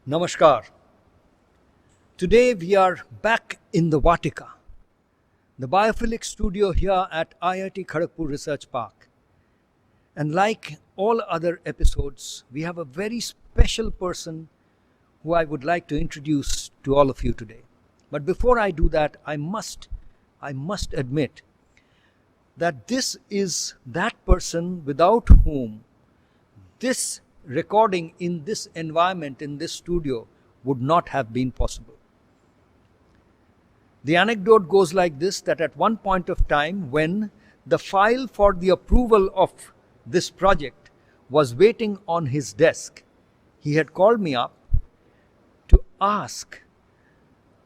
Namaskar. Today we are back in the Vatika, the Biophilic Studio here at IIT Kharagpur Research Park. And like all other episodes, we have a very special person who I would like to introduce to all of you today. But before I do that, I must admit that this is that person without whom this recording in this environment, in this studio, would not have been possible. The anecdote goes like this, that at one point of time when the file for the approval of this project was waiting on his desk, he had called me up to ask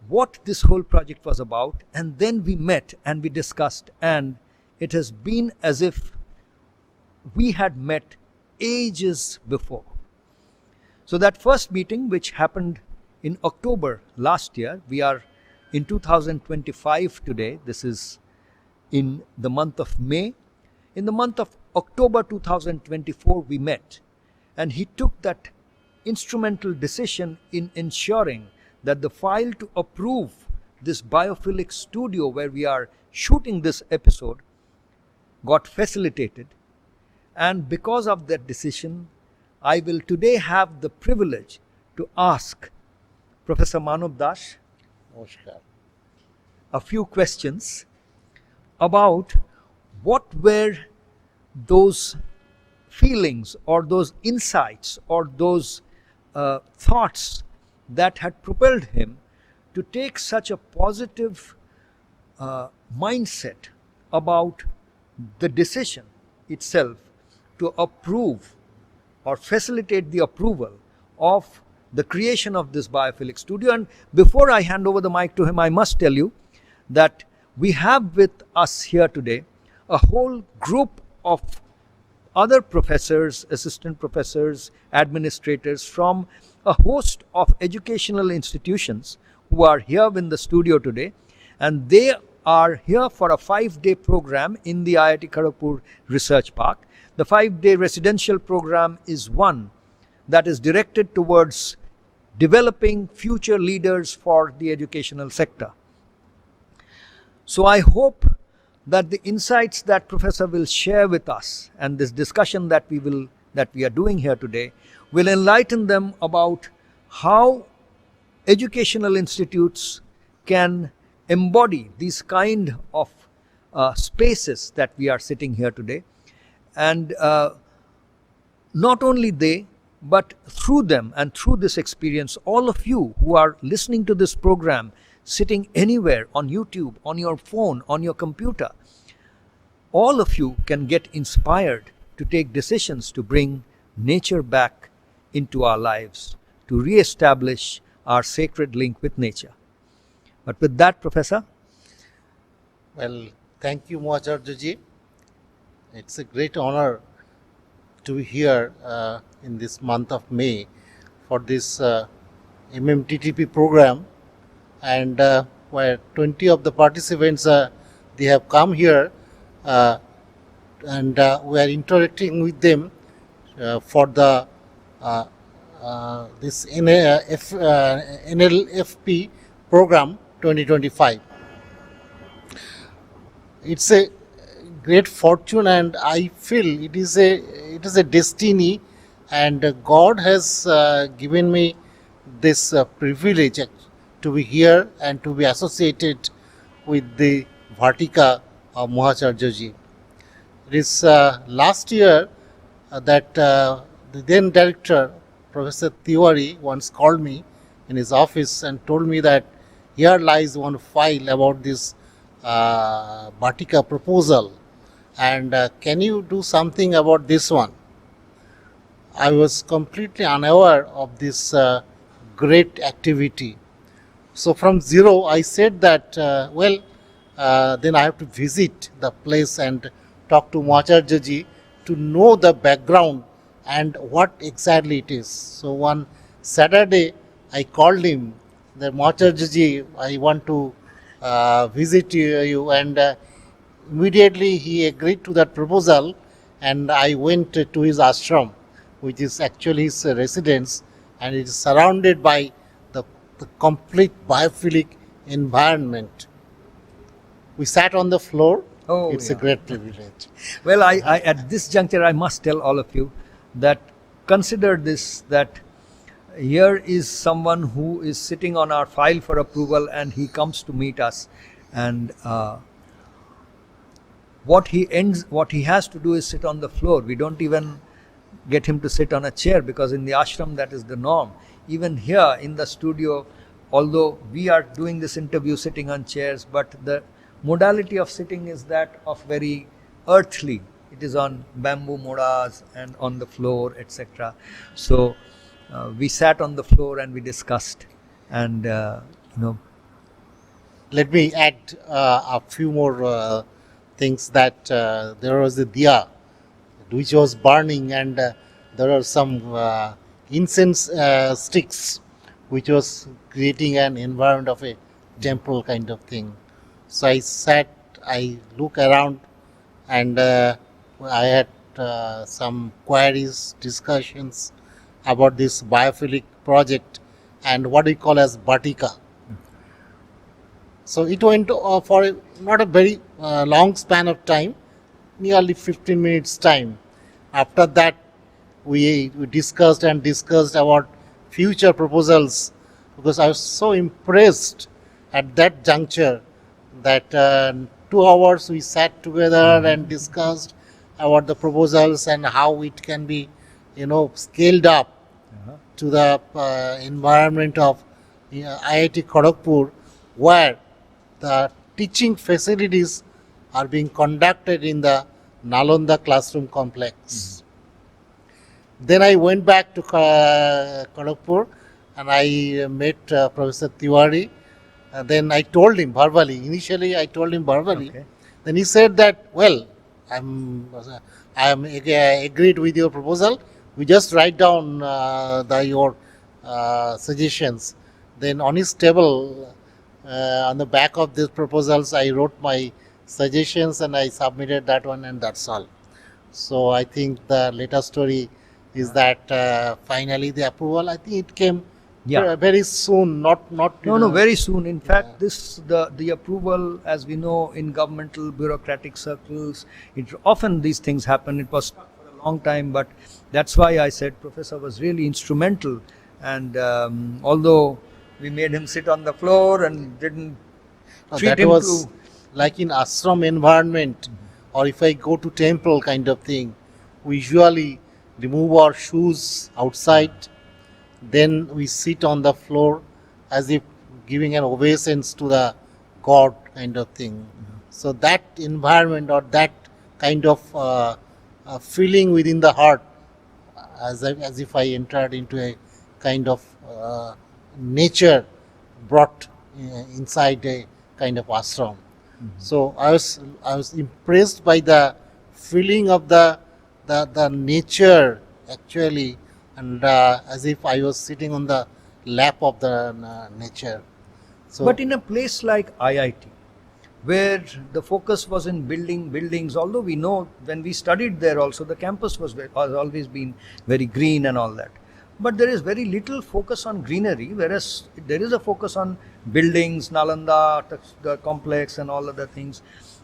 what this whole project was about, and then we met and we discussed, and it has been as if we had met ages before. So that first meeting, which happened in October last year, we are in 2025 today, this is in the month of May. In the month of October 2024 we met, and he took that instrumental decision in ensuring that the file to approve this Biophilic Studio where we are shooting this episode got facilitated. And because of that decision, I will today have the privilege to ask Professor Manab Namaskar. a few questions about what were those feelings or those insights or those thoughts that had propelled him to take such a positive mindset about the decision itself to approve or facilitate the approval of the creation of this Biophilic Studio. And before I hand over the mic to him, I must tell you that we have with us here today a whole group of other professors, assistant professors, administrators from a host of educational institutions who are here in the studio today, and they are here for a 5-day program in the IIT Kharagpur Research Park. The 5-day residential program is one that is directed towards developing future leaders for the educational sector. So I hope that the insights that Professor will share with us and this discussion that we are doing here today will enlighten them about how educational institutes can embody these kind of spaces that we are sitting here today. And not only they, but through them and through this experience, all of you who are listening to this program, sitting anywhere on YouTube, on your phone, on your computer, all of you can get inspired to take decisions to bring nature back into our lives, to re-establish our sacred link with nature. But with that, Professor. Well, thank you, Mahacharya'Ji. It's a great honor to be here in this month of May for this MMTTP program, and where 20 of the participants they have come here, and we are interacting with them for the this NLFP program 2025. It's a great fortune, and I feel it is a destiny, and God has given me this privilege to be here and to be associated with the Vatika of Mahacharya'Ji. It is last year that the then director, Professor Tiwari, once called me in his office and told me that here lies one file about this Vatika proposal, and can you do something about this one? I was completely unaware of this great activity. So from zero, I said that, then I have to visit the place and talk to Mahacharya'Ji to know the background and what exactly it is. So one Saturday, I called him, that Mahacharya'Ji, I want to visit you, and immediately he agreed to that proposal, and I went to his ashram, which is actually his residence, and it is surrounded by the complete biophilic environment. We sat on the floor. Oh, It's yeah. a great privilege. Well, I at this juncture, I must tell all of you that consider this, that here is someone who is sitting on our file for approval, and he comes to meet us, and what he has to do is sit on the floor. We don't even get him to sit on a chair, because in the ashram that is the norm. Even here in the studio, although we are doing this interview sitting on chairs, but the modality of sitting is that of very earthly. It is on bamboo modas and on the floor, etc. So we sat on the floor and we discussed, and Let me add a few more things, that there was a diya which was burning, and there are some incense sticks which was creating an environment of a temple kind of thing. So I sat, I look around, and I had some queries, discussions about this biophilic project and what we call as Vatika. So it went for not a very long span of time, nearly 15 minutes time. After that, we discussed and discussed about future proposals, because I was so impressed at that juncture that 2 hours we sat together and discussed about the proposals and how it can be, scaled up to the environment of IIT Kharagpur, where the teaching facilities are being conducted in the Nalanda classroom complex. Then I went back to Kharagpur, and I met Professor Tiwari. Then I told him verbally. Initially, I told him verbally. Okay. Then he said that, I am agreed with your proposal. We just write down your suggestions. Then on his table, on the back of these proposals, I wrote my suggestions and I submitted that one, and that's all. So I think the latest story is that finally the approval, I think it came very soon, not No, very soon. In fact, the approval, as we know, in governmental bureaucratic circles, often these things happen. It was stuck for a long time, but that's why I said Professor was really instrumental. And although we made him sit on the floor and didn't treat that him was to like in ashram environment, or if I go to temple kind of thing, we usually remove our shoes outside, then we sit on the floor as if giving an obeisance to the god kind of thing. So that environment, or that kind of feeling within the heart, as if I entered into a kind of nature brought inside a kind of ashram. So I was impressed by the feeling of the nature actually, and as if I was sitting on the lap of the nature. So, But in a place like IIT, where the focus was in building buildings, although we know when we studied there also, the campus has always been very green and all that. But there is very little focus on greenery, whereas there is a focus on buildings, Nalanda, the complex, and all other things.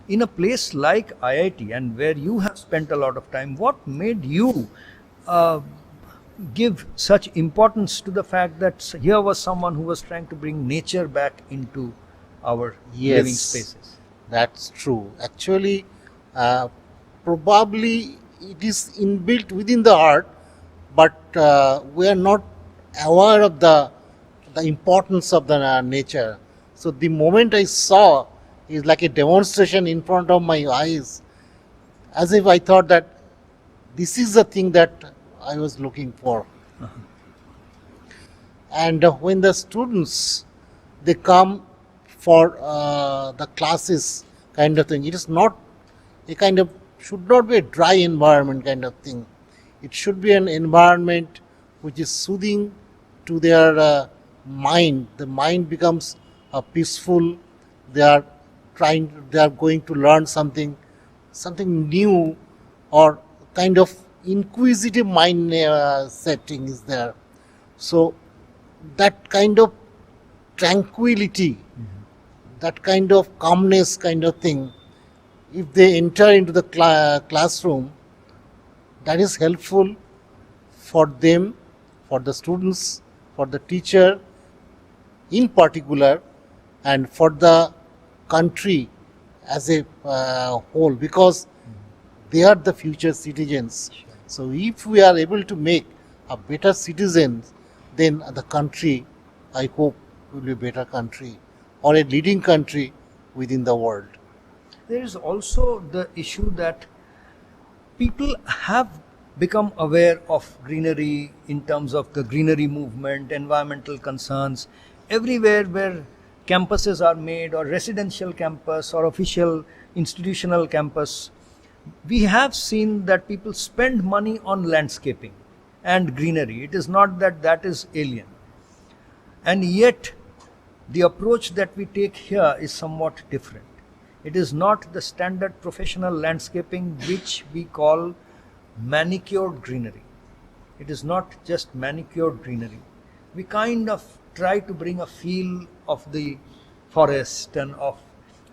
In a place like IIT, and where you have spent a lot of time, what made you uh, give such importance to the fact that here was someone who was trying to bring nature back into our living Yes, spaces? that's true. Actually, uh, probably it is inbuilt within the heart, but we are not aware of the importance of the nature. So the moment I saw is like a demonstration in front of my eyes, as if I thought that this is the thing that I was looking for. And when the students they come for the classes kind of thing, it is not a kind of, should not be a dry environment kind of thing. It should be an environment which is soothing to their mind. The mind becomes peaceful. They are they are going to learn something new, or kind of inquisitive mind setting is there. So that kind of tranquility, that kind of calmness kind of thing, if they enter into the classroom, that is helpful for them, for the students, for the teacher in particular, and for the country as a whole, because they are the future citizens. So if we are able to make a better citizens, then the country, I hope, will be a better country, or a leading country within the world. There is also the issue that people have become aware of greenery in terms of the greenery movement, environmental concerns. Everywhere where campuses are made, or residential campus or official institutional campus, we have seen that people spend money on landscaping and greenery. It is not that that is alien. And yet, the approach that we take here is somewhat different. It is not the standard professional landscaping which we call manicured greenery. It is not just manicured greenery. We kind of try to bring a feel of the forest, and of,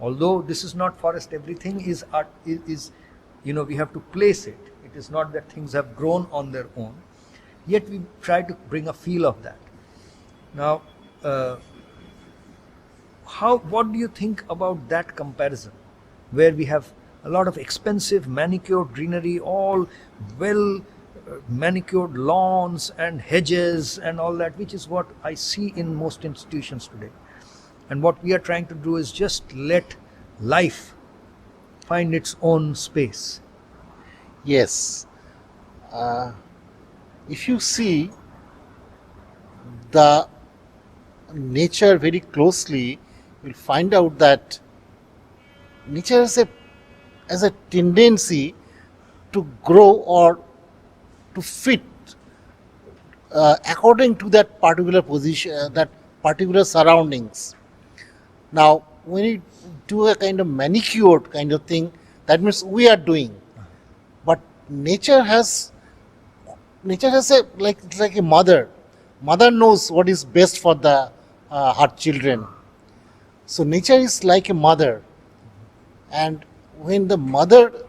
although this is not forest, everything is art, is we have to place it. It is not that things have grown on their own. Yet we try to bring a feel of that. Now, what do you think about that comparison, where we have a lot of expensive manicured greenery, all well manicured lawns and hedges and all that, which is what I see in most institutions today. And what we are trying to do is just let life find its own space. Yes. If you see the nature very closely, you'll find out that nature has a tendency to grow or to fit according to that particular position, that particular surroundings. Now, when you do a kind of manicured kind of thing, that means we are doing. But nature has a like a mother. Mother knows what is best for the her children. So nature is like a mother, and when the mother,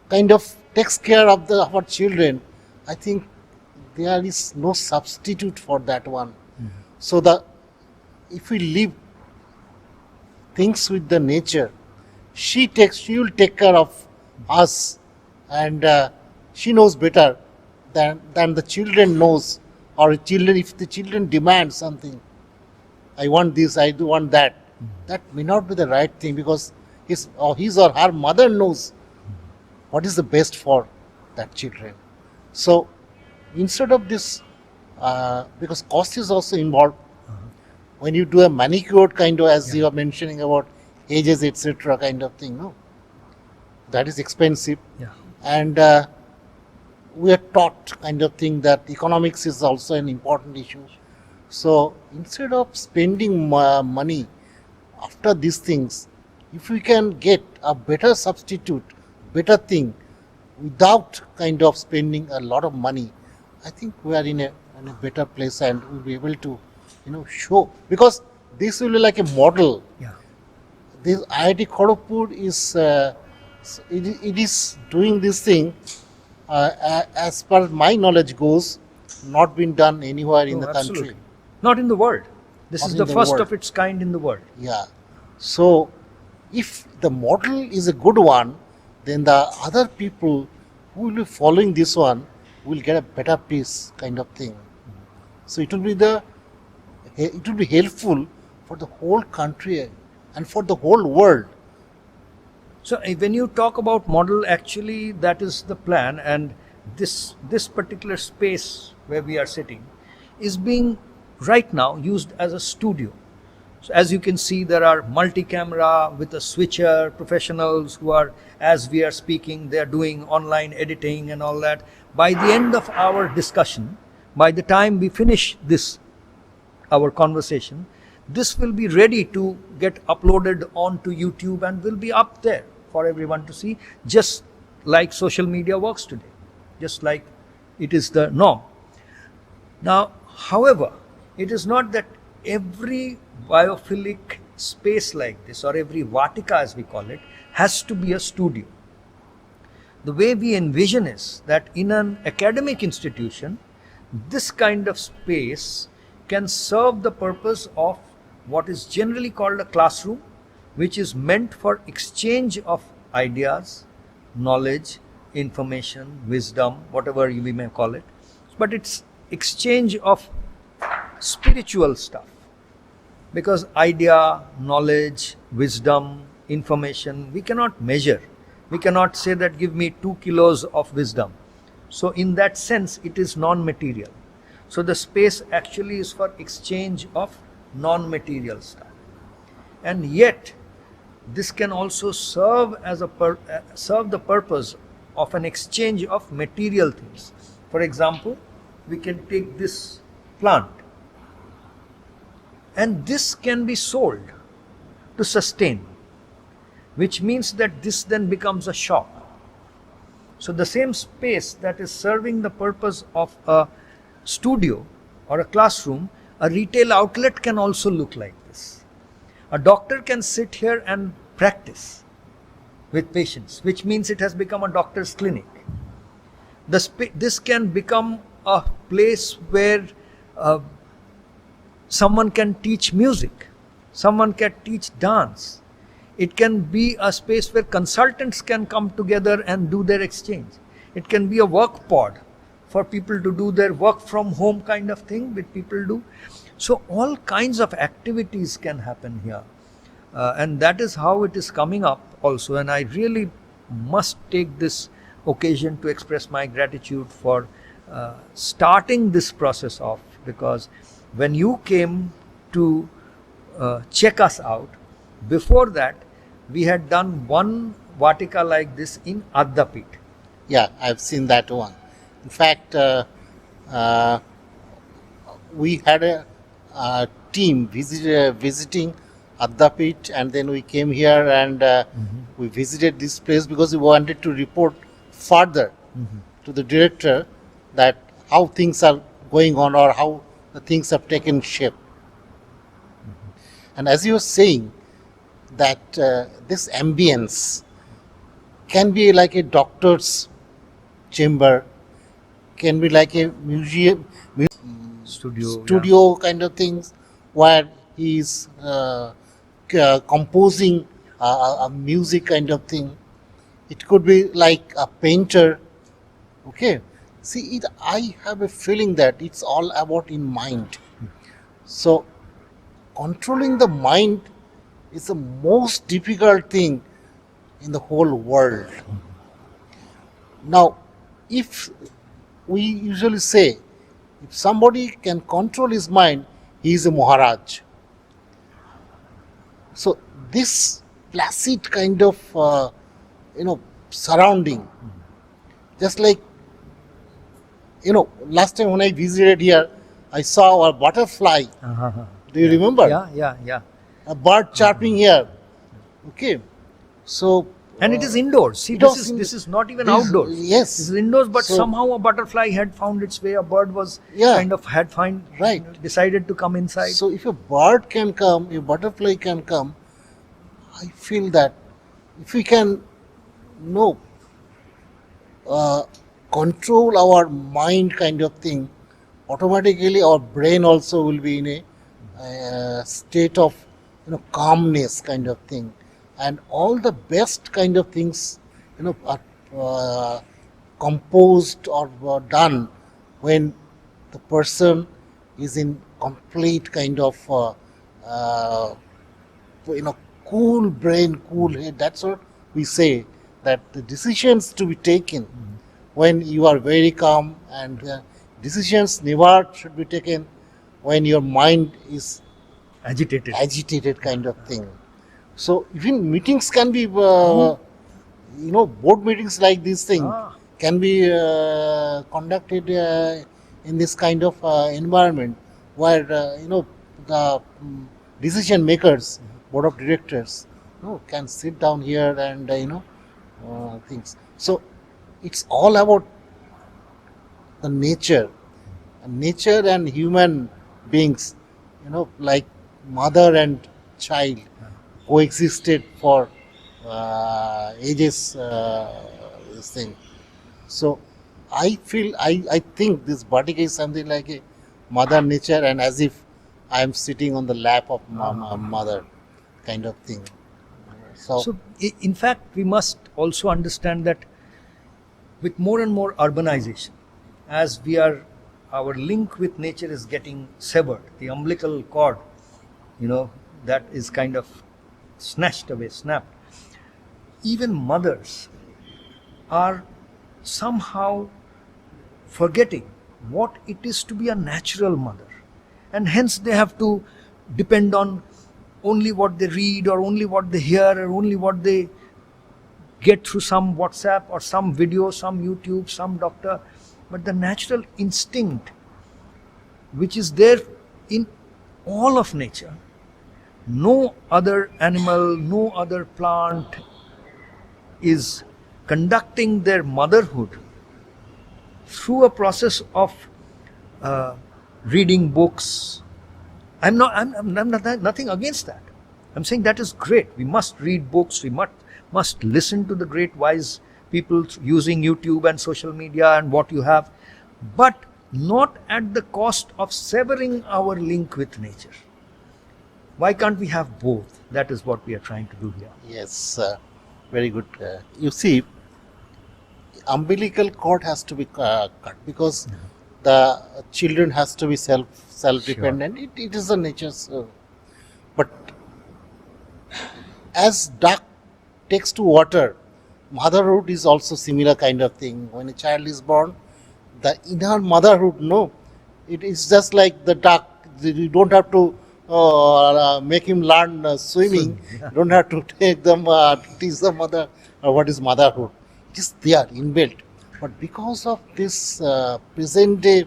kind of takes care of her children, I think there is no substitute for that one. So if we leave things with the nature, she will take care of us, and she knows better than the children knows, or children, if the children demand something, I want this, I do want that. That may not be the right thing, because his or her mother knows what is the best for that children. So instead of this, because cost is also involved, when you do a manicured kind of, as you are mentioning about ages, etc. kind of thing, no, that is expensive. Yeah. And we are taught kind of thing that economics is also an important issue. So instead of spending money after these things, if we can get a better substitute, better thing, without kind of spending a lot of money, I think we are in a better place and we'll be able to, show, because this will be like a model. Yeah. This IIT Kharagpur is it is doing this thing as per my knowledge goes, not been done anywhere in the Absolutely. country. Not in the world. This Not is in the the first world. of its kind in the world. Yeah. So if the model is a good one, then the other people who will be following this one will get a better piece kind of thing. So it will be helpful for the whole country and for the whole world. So when you talk about model, actually that is the plan, and this particular space where we are sitting is being right now used as a studio. So as you can see, there are multi-camera with a switcher professionals who are, as we are speaking, they are doing online editing and all that. By the end of our discussion, by the time we finish this, our conversation, this will be ready to get uploaded onto YouTube and will be up there for everyone to see, just like social media works today, just like it is the norm. Now, however, it is not that every biophilic space like this, or every Vatika as we call it, has to be a studio. The way we envision is that in an academic institution, this kind of space can serve the purpose of what is generally called a classroom, which is meant for exchange of ideas, knowledge, information, wisdom, whatever we may call it. But it's exchange of spiritual stuff. Because idea, knowledge, wisdom, information, we cannot measure. We cannot say that give me 2 kilos of wisdom. So in that sense, it is non-material. So the space actually is for exchange of non-material stuff. And yet, this can also serve as serve the purpose of an exchange of material things. For example, we can take this plant, and this can be sold to sustain, which means that this then becomes a shop. So the same space that is serving the purpose of a studio or a classroom, a retail outlet can also look like this. A doctor can sit here and practice with patients, which means it has become a doctor's clinic. This can become a place where someone can teach music, someone can teach dance. It can be a space where consultants can come together and do their exchange. It can be a work pod for people to do their work from home kind of thing, which people do. So all kinds of activities can happen here. And that is how it is coming up also. And I really must take this occasion to express my gratitude for starting this process off, because when you came to check us out, before that we had done one Vatika like this in Addapit. Yeah, I've seen that one. In fact, we had a team visiting Addapit, and then we came here and we visited this place because we wanted to report further to the director that how things are going on or how the things have taken shape. And as you were saying, that this ambience can be like a doctor's chamber, can be like a museum studio kind of things, where he is composing a music kind of thing. It could be like a painter. Okay, see, I have a feeling that it's all about in mind. So controlling the mind is the most difficult thing in the whole world. Now, if we usually say, if somebody can control his mind, he is a Maharaj. So this placid kind of surrounding, just like last time when I visited here, I saw a butterfly. Do you remember? Yeah. A bird chirping here. Okay, so And it is indoors. See, this is not even outdoors. Yes. This is indoors, but So- somehow a butterfly had found its way. A bird was Yeah. Right. decided to come inside. So if a bird can come, a butterfly can come, I feel that if we can know control our mind kind of thing, automatically our brain also will be in a state of calmness kind of thing, and all the best kind of things are composed or done when the person is in complete kind of cool brain, cool head. That's what we say, that the decisions to be taken when you are very calm, and decisions never should be taken when your mind is Agitated. kind of thing. So even meetings can be, board meetings like this thing Ah. can be conducted in this kind of environment where the decision makers, board of directors, can sit down here and things. So it's all about the nature and human beings, like mother and child coexisted for ages. This thing. So I think this Vatika is something like a mother nature, and as if I am sitting on the lap of my mother kind of thing. So, in fact, we must also understand that with more and more urbanization, as our link with nature is getting severed, the umbilical cord, that is kind of snatched away, snapped. Even mothers are somehow forgetting what it is to be a natural mother, and hence they have to depend on only what they read, or only what they hear, or only what they get through some WhatsApp or some video, some YouTube, some doctor. But the natural instinct which is there in all of nature, no other animal, no other plant is conducting their motherhood through a process of reading books. I'm nothing against that. I'm saying that is great. We must read books. We must listen to the great wise people using YouTube and social media and what you have, but not at the cost of severing our link with nature. Why can't we have both? That is what we are trying to do here. Yes, very good. You see, umbilical cord has to be cut because the children has to be self-dependent. Sure. It is the nature. But as duck takes to water, motherhood is also similar kind of thing. When a child is born, the inner motherhood, it is just like the duck. You don't have to make him learn swimming. Yeah. You don't have to take them teach the mother what is motherhood. It is there inbuilt. But because of this present day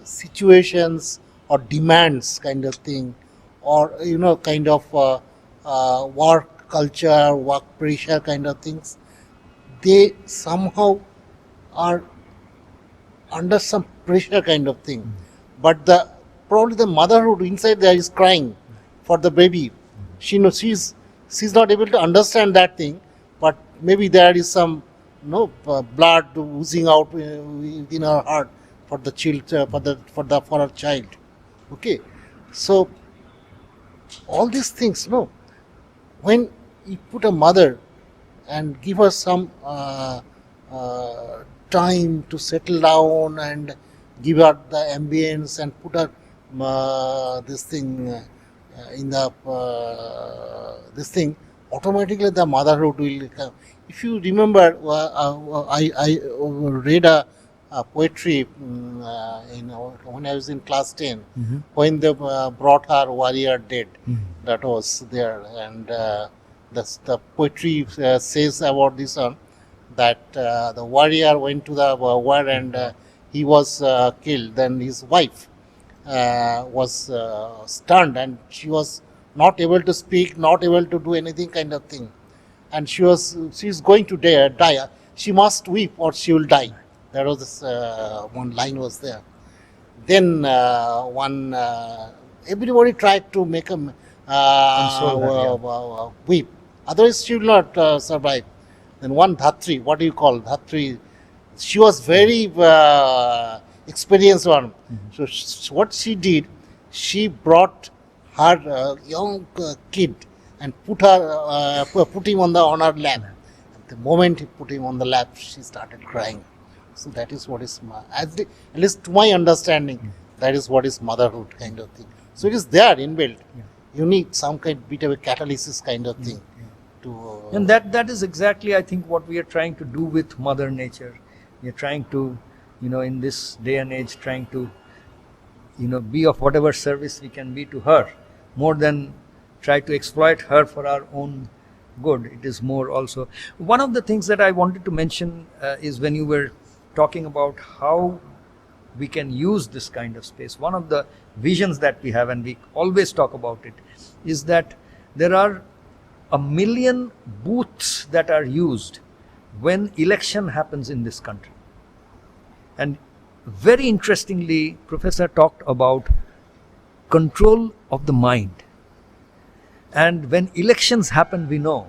situations or demands kind of thing, or kind of work culture, work pressure kind of things, they somehow are under some pressure kind of thing. But probably the motherhood inside there is crying for the baby. She knows she's not able to understand that thing, but maybe there is some blood oozing out within her heart for the child, for her child. Okay, so all these things, when you put a mother and give her some time to settle down and give her the ambience and put her this thing in the this thing, automatically the motherhood will come. If you remember, I read a poetry when I was in class 10, when they brought her warrior dead. That was there, and the poetry says about this one, that the warrior went to the war and he was killed. Then his wife was stunned, and she was not able to speak, not able to do anything kind of thing. and she's going to die. She must weep or she will die. There was this one line was there. Then everybody tried to make him Console her, weep. Otherwise, she will not survive. Then one Dhatri, what do you call Dhatri? She was very experienced one. So what she did, she brought her young kid and put him on her lap. The moment he put him on the lap, she started crying. So that is what is, at least to my understanding, that is what is motherhood kind of thing. So it is there inbuilt. You need some bit of a catalysis kind of thing to. And that is exactly, I think, what we are trying to do with Mother Nature. We are trying to, in this day and age, trying to, be of whatever service we can be to her, more than try to exploit her for our own good. It is more also. One of the things that I wanted to mention is when you were talking about how we can use this kind of space. One of the visions that we have, and we always talk about it, is that there are 1 million booths that are used when election happens in this country. And very interestingly, Professor talked about control of the mind. And when elections happen, we know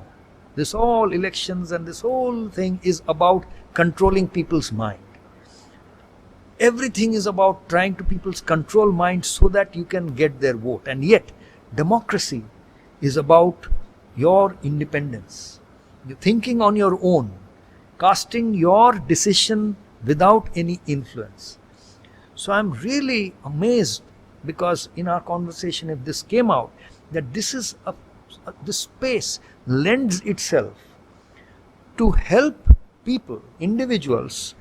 this all elections and this whole thing is about controlling people's mind. Everything is about trying to people's control mind so that you can get their vote. And yet, democracy is about your independence. You're thinking on your own, casting your decision without any influence. So I'm really amazed, because in our conversation, if this came out, that this is this space lends itself to help people, individuals,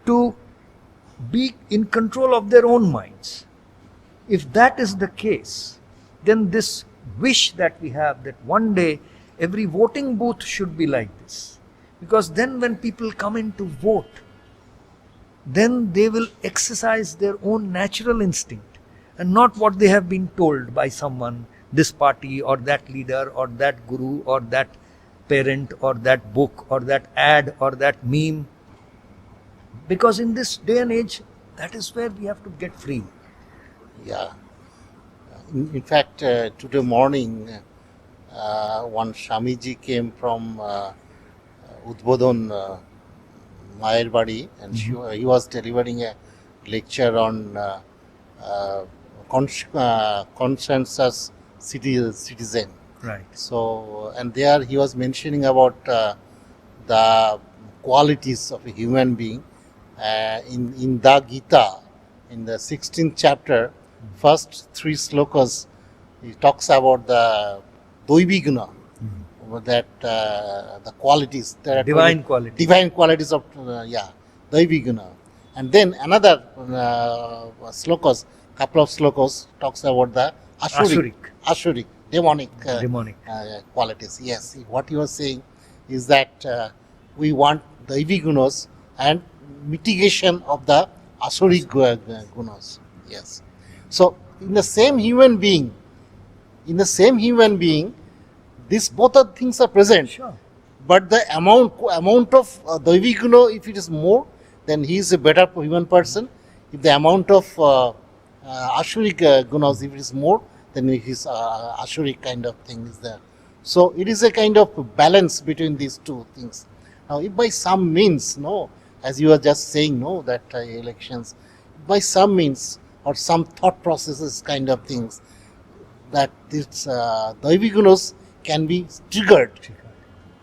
to be in control of their own minds. If that is the case, then this wish that we have, that one day every voting booth should be like this. Because then when people come in to vote, then they will exercise their own natural instinct and not what they have been told by someone, this party or that leader or that guru or that parent or that book or that ad or that meme. Because in this day and age, that is where we have to get free. Yeah. In fact, today morning, one Swamiji came from Udbodhan, Mahacharya'Ji, and he was delivering a lecture on consensus citizen. Right. So, and there he was mentioning about the qualities of a human being. In the Gita, in the 16th chapter, first 3 slokas, he talks about the Doiviguna, that the qualities, there are Divine qualities of Doiviguna. And then another slokas, couple of slokas, talks about the Ashuric, demonic qualities. Yes, what he was saying is that we want Doivigunas and mitigation of the Asuric gunas. Yes. So in the same human being, these both of things are present. Sure. But the amount of Daivi guna, if it is more, then he is a better human person. If the amount of Ashuric gunas, if it is more, then his Ashuric kind of thing is there. So it is a kind of balance between these two things. Now, if by some means, as you were just saying, that elections, by some means or some thought processes kind of things, that this Daivi gunas can be triggered.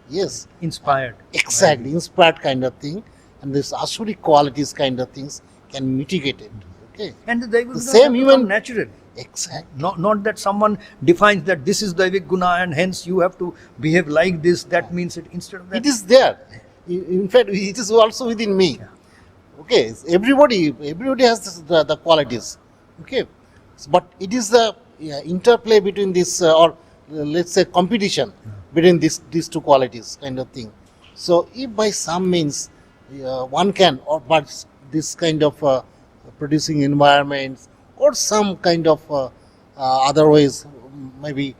Yes. Inspired. Exactly, inspired kind of thing. And this Asuric qualities kind of things can mitigate it. Okay. And the Daivi same human natural. Exactly. Not that someone defines that this is Daivik Guna and hence you have to behave like this. That means it, instead of that. It is there. In fact, it is also within me. Yeah. Okay. Everybody has the qualities. Okay. But it is the interplay between this, or let's say competition between these two qualities kind of thing. So if by some means one can, or but this kind of producing environments or some kind of other ways, maybe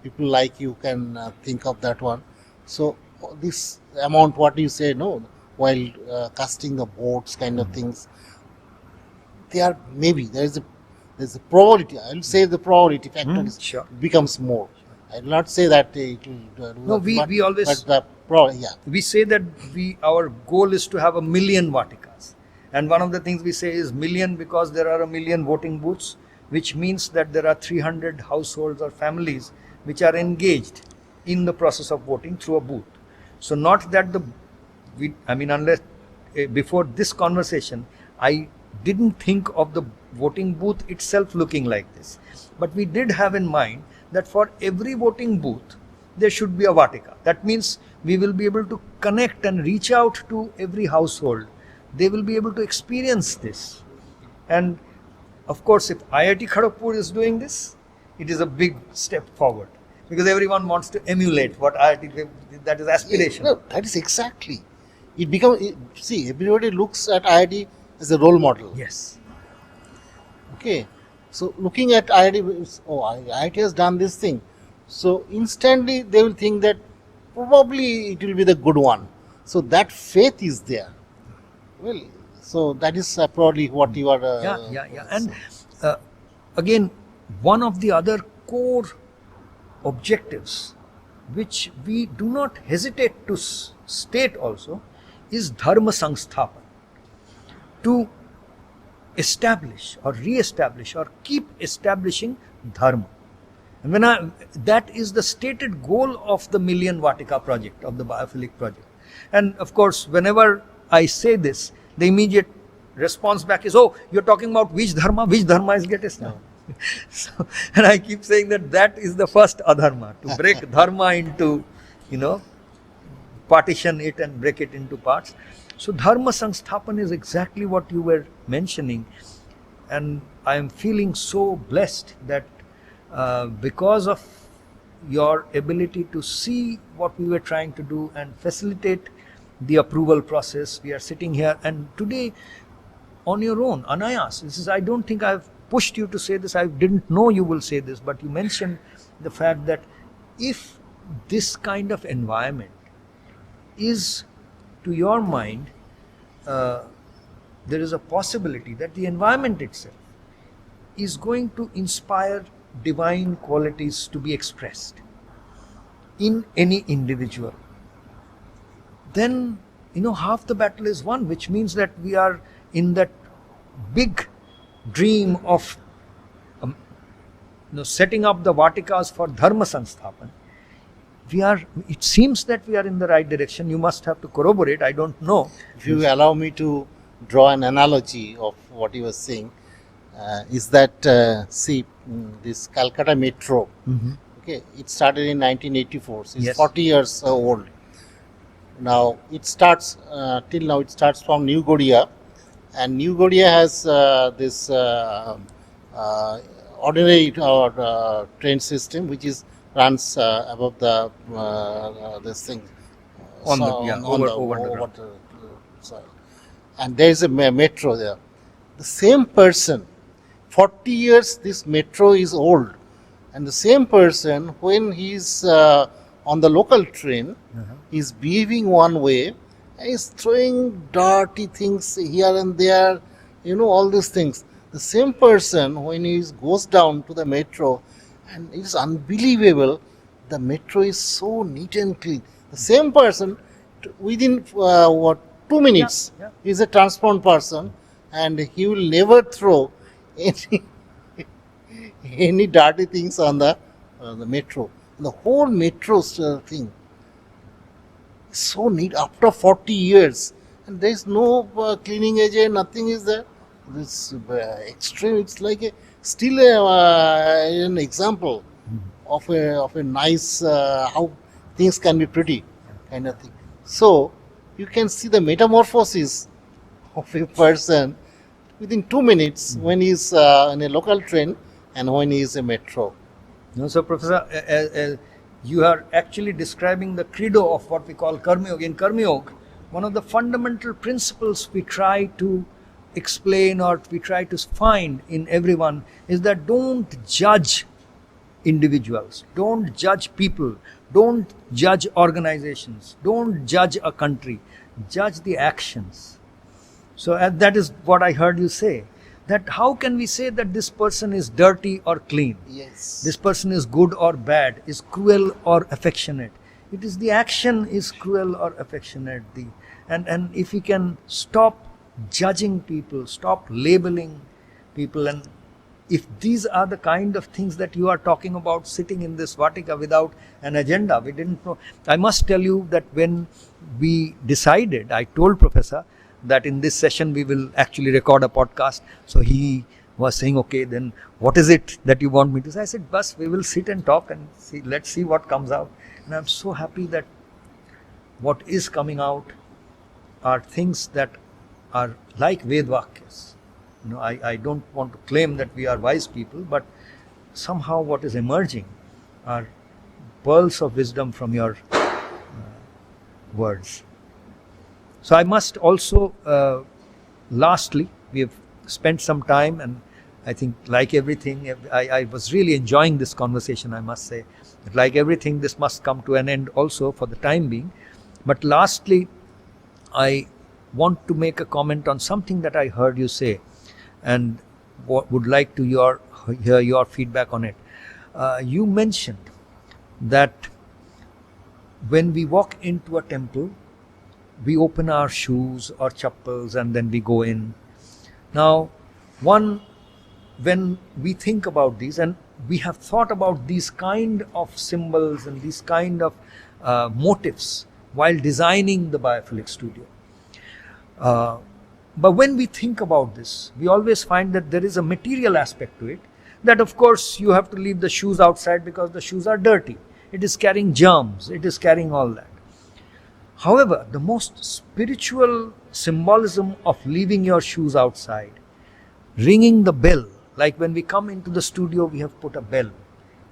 people like you can think of that one. So this amount, what you say, no, while casting the boats, kind of things, they are maybe there's a probability. I will say the probability factor is Sure. becomes more. I will not say that it will. No, we always But yeah. we say that our goal is to have 1 million Vatikas, and one of the things we say is million because there are 1 million voting booths, which means that there are 300 households or families which are engaged in the process of voting through a booth. So not that unless before this conversation, I didn't think of the voting booth itself looking like this, but we did have in mind that for every voting booth there should be a Vatika. That means we will be able to connect and reach out to every household. They will be able to experience this. And of course, if IIT Kharagpur is doing this, it is a big step forward, because everyone wants to emulate what IIT, that is aspiration. No, that is exactly. It becomes, see, everybody looks at IIT as a role model. Yes. Okay. So looking at IIT, IIT has done this thing. So instantly they will think that probably it will be the good one. So that faith is there. Well, so that is probably what you are. Yeah. And again, one of the other core objectives, which we do not hesitate to state also, is dharma sansthapan. To establish or re-establish or keep establishing dharma. And that is the stated goal of the Million Vatika project, of the Biophilic project. And of course, whenever I say this, the immediate response back is, oh, you're talking about which dharma is get established. So, and I keep saying that is the first adharma, to break dharma into, partition it and break it into parts. So dharma sansthapan is exactly what you were mentioning, and I am feeling so blessed that because of your ability to see what we were trying to do and facilitate the approval process, we are sitting here and today on your own, anayas. I don't think I've pushed you to say this, I didn't know you will say this, but you mentioned the fact that if this kind of environment is, to your mind, there is a possibility that the environment itself is going to inspire divine qualities to be expressed in any individual, then half the battle is won, which means that we are in that big dream of setting up the Vatikas for dharma sansthapan. It seems that we are in the right direction. You must have to corroborate, I don't know. If you allow me to draw an analogy of what you were saying, is that, see, this Calcutta Metro, okay, it started in 1984, so it's Yes. 40 years old. Now, it starts, till now, it starts from New Godia, and New Godia has this ordinary train system, which is runs above the this thing On the- so yeah, on over the the ground. soil. And there is a metro there. The same person, 40 years this metro is old, and the same person, when he's on the local train, is behaving one way, and is throwing dirty things here and there, all these things. The same person, when he goes down to the metro, and it is unbelievable, the metro is so neat and clean. The same person, within 2 minutes, Yeah. is a transformed person, and he will never throw any dirty things on the metro. The whole metro thing is so neat after 40 years, and there is no cleaning agent, nothing is there. This extreme, it's like still an example of a nice how things can be pretty kind of thing. So you can see the metamorphosis of a person within 2 minutes when he's in a local train and when he is a metro. So Professor, you are actually describing the credo of what we call Karma Yoga. In Karma Yoga, one of the fundamental principles we try to explain or we try to find in everyone is that don't judge individuals, don't judge people, don't judge organizations, don't judge a country, judge the actions. So that is what I heard you say, that how can we say that this person is dirty or clean? Yes. This person is good or bad, is cruel or affectionate. It is the action is cruel or affectionate. And if we can stop judging people, stop labeling people, and if these are the kind of things that you are talking about sitting in this Vatika without an agenda, we didn't know. I must tell you that when we decided, I told Professor that in this session we will actually record a podcast. So he was saying, okay, then what is it that you want me to say? I said, bus, we will sit and talk and see, let's see what comes out. And I'm so happy that what is coming out are things that are like Vedvakyas. You know, I don't want to claim that we are wise people, but somehow what is emerging are pearls of wisdom from your words. So I must also, lastly, we have spent some time, and I think like everything, I was really enjoying this conversation, I must say. But like everything, this must come to an end also for the time being. But lastly, I want to make a comment on something that I heard you say, and would like to hear your feedback on it. You mentioned that when we walk into a temple, we open our shoes or chappals and then we go in. Now, when we think about these, and we have thought about these kind of symbols and these kind of motifs while designing the Biophilic Studio. But when we think about this, we always find that there is a material aspect to it, that of course you have to leave the shoes outside because the shoes are dirty. It is carrying germs, it is carrying all that. However, the most spiritual symbolism of leaving your shoes outside, ringing the bell, like when we come into the studio, we have put a bell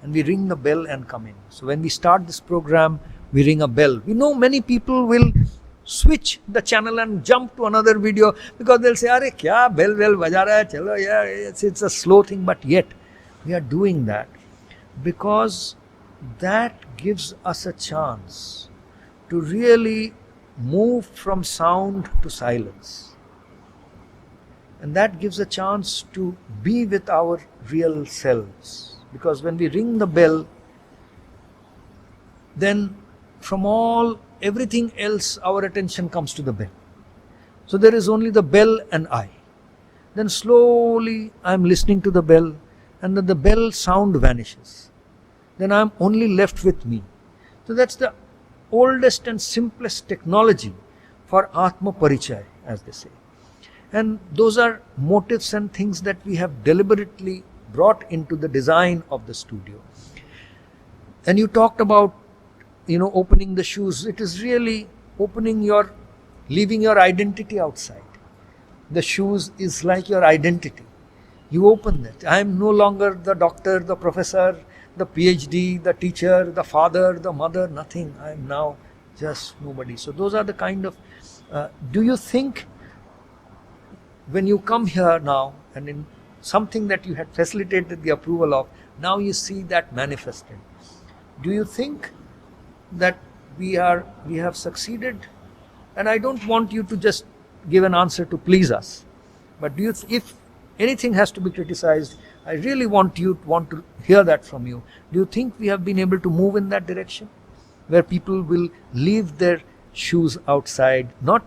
and we ring the bell and come in. So when we start this program, we ring a bell. We know many people will switch the channel and jump to another video because they'll say, "Arey kya bell baja raha hai, chalo yaar." It's a slow thing, but yet we are doing that because that gives us a chance to really move from sound to silence. And that gives a chance to be with our real selves. Because when we ring the bell, then from everything else, our attention comes to the bell. So there is only the bell and I. Then slowly I am listening to the bell, and then the bell sound vanishes. Then I am only left with me. So that's the oldest and simplest technology for Atma Parichay, as they say. And those are motives and things that we have deliberately brought into the design of the studio. And you talked about, opening the shoes. It is really leaving your identity outside. The shoes is like your identity. You open it. I am no longer the doctor, the professor, the PhD, the teacher, the father, the mother, nothing. I am now just nobody. So those are the kind of, do you think when you come here now and in something that you had facilitated the approval of, now you see that manifested. Do you think that we have succeeded? And I don't want you to just give an answer to please us, but if anything has to be criticized, I really want to hear that from you. Do you think we have been able to move in that direction, where people will leave their shoes outside? Not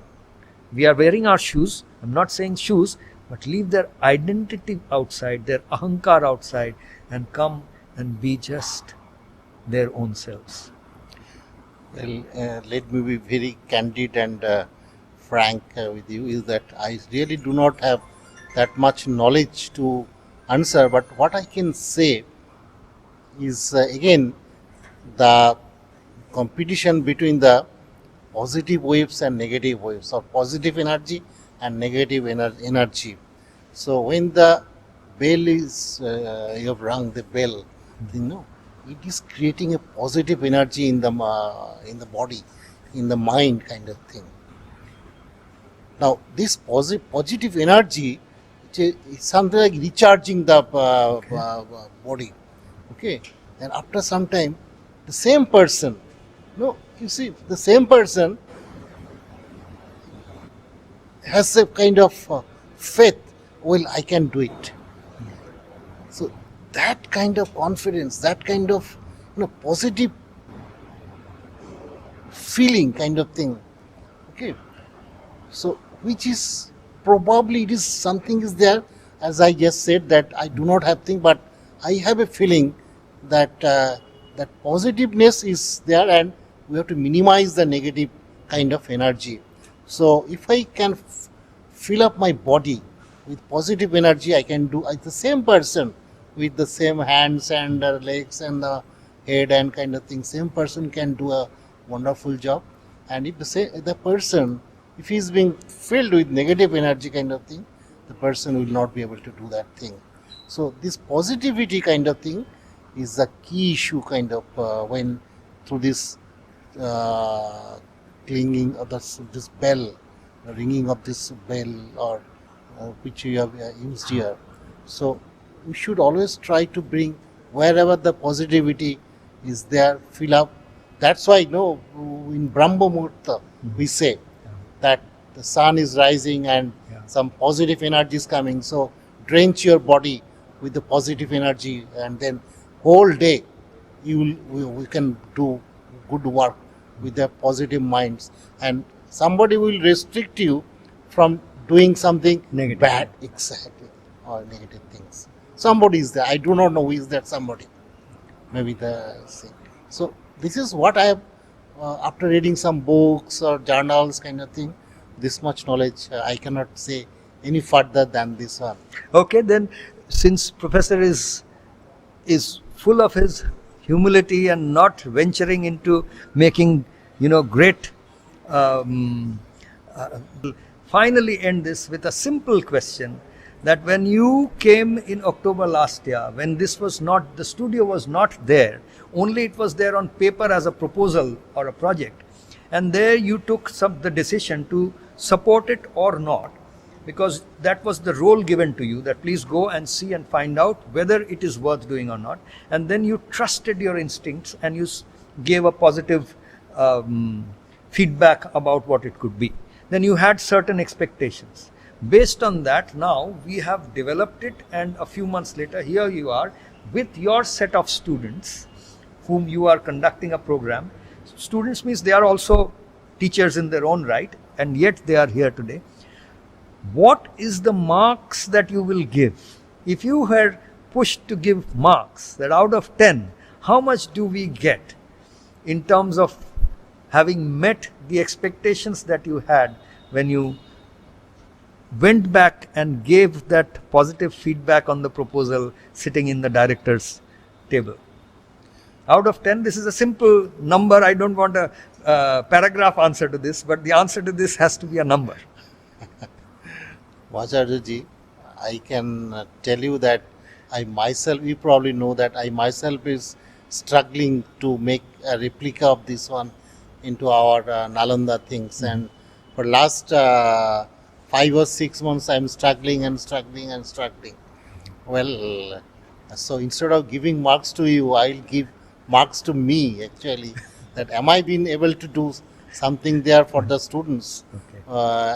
we are wearing our shoes, I'm not saying shoes, but leave their identity outside, their ahankar outside, and come and be just their own selves. Well, let me be very candid and frank with you, is that I really do not have that much knowledge to answer, but what I can say is again the competition between the positive waves and negative waves, or positive energy and negative energy. So when the bell is, you have rung the bell, it is creating a positive energy in the body, in the mind kind of thing. Now this positive energy is something like recharging the body. Okay, and after some time, the same person, no, you see, the same person has a kind of faith, well, I can do it. So that kind of confidence, that kind of positive feeling kind of thing, okay. So which is probably it is something is there, as I just said that I do not have thing, but I have a feeling that that positiveness is there, and we have to minimize the negative kind of energy. So if I can fill up my body with positive energy, I can do the same person with the same hands and legs and the head and kind of thing. Same person can do a wonderful job. And if the person, if he is being filled with negative energy kind of thing, the person will not be able to do that thing. So this positivity kind of thing is the key issue kind of when through this clinging of this bell, ringing of this bell, or which you have used here. So we should always try to bring wherever the positivity is there, fill up. That's why in Brahma Muhurta we say that the sun is rising and some positive energy is coming. So drench your body with the positive energy, and then whole day we can do good work with the positive minds. And somebody will restrict you from doing something Negative. bad, exactly, or negative things. Somebody is there. I do not know who is that somebody. Maybe the same. So this is what I have, after reading some books or journals kind of thing, this much knowledge, I cannot say any further than this one. Okay, then since Professor is full of his humility and not venturing into making great, finally end this with a simple question, that when you came in October last year, when this was not, the studio was not there, only it was there on paper as a proposal or a project, and there you took the decision to support it or not, because that was the role given to you, that please go and see and find out whether it is worth doing or not, and then you trusted your instincts and you gave a positive feedback about what it could be. Then you had certain expectations. Based on that, now we have developed it, and a few months later, here you are with your set of students whom you are conducting a program. Students means they are also teachers in their own right, and yet they are here today. What is the marks that you will give? If you were pushed to give marks, that out of 10, how much do we get in terms of having met the expectations that you had when you went back and gave that positive feedback on the proposal sitting in the director's table? Out of 10, this is a simple number. I don't want a paragraph answer to this, but the answer to this has to be a number. Mahacharya'Ji, I can tell you that I myself, you probably know that I myself is struggling to make a replica of this one into our Nalanda things. And for last 5 or 6 months, I am struggling and struggling and struggling. Well, so instead of giving marks to you, I will give marks to me actually. That am I being able to do something there for the students? Okay.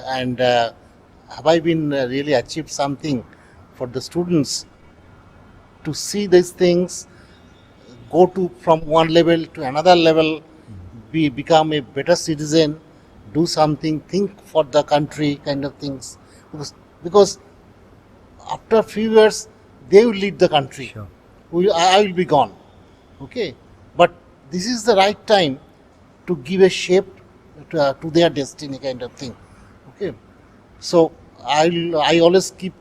And have I been really achieved something for the students to see these things, go to from one level to another level, become a better citizen, do something, think for the country kind of things. Because after a few years, they will lead the country. Sure. I will be gone. Okay. But this is the right time to give a shape to their destiny kind of thing. Okay. So I always keep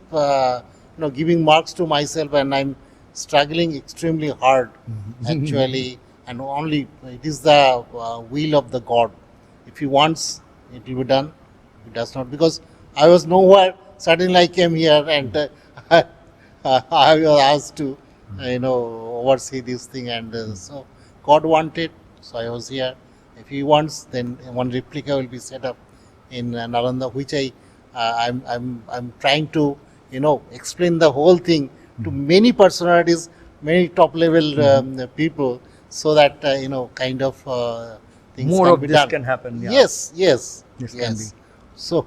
giving marks to myself, and I'm struggling extremely hard actually, and only it is the will of the God. If He wants, it will be done. If it does not, because I was nowhere, suddenly I came here and I was asked to oversee this thing, and so God wanted, so I was here. If He wants, then one replica will be set up in Nalanda, which I'm trying to explain the whole thing to many personalities, many top level people, so that kind of things More can of be this done. can happen. Yeah. Yes. This can be. So,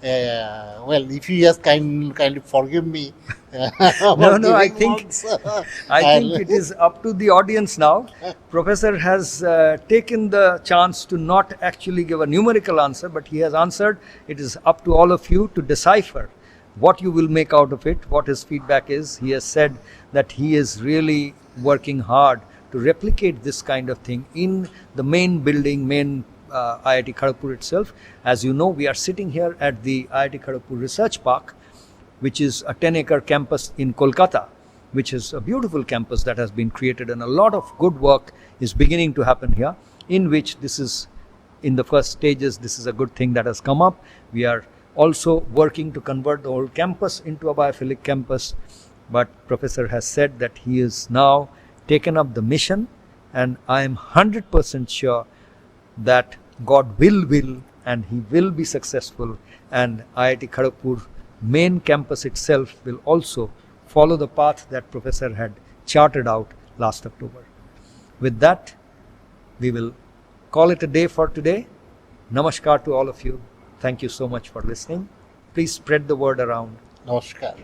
well, if you just kindly forgive me. No, I think it is up to the audience now. Professor has taken the chance to not actually give a numerical answer, but he has answered. It is up to all of you to decipher what you will make out of it, what his feedback is. He has said that he is really working hard to replicate this kind of thing in the main building, IIT Kharagpur itself. As you know, we are sitting here at the IIT Kharagpur Research Park, which is a 10-acre campus in Kolkata, which is a beautiful campus that has been created, and a lot of good work is beginning to happen here, in which this is in the first stages. This is a good thing that has come up. We are also working to convert the whole campus into a biophilic campus, but Professor has said that he is now taken up the mission, and I am 100% sure that God will and he will be successful, and IIT Kharagpur main campus itself will also follow the path that Professor had charted out last October. With that, we will call it a day for today. Namaskar to all of you. Thank you so much for listening. Please spread the word around. Namaskar.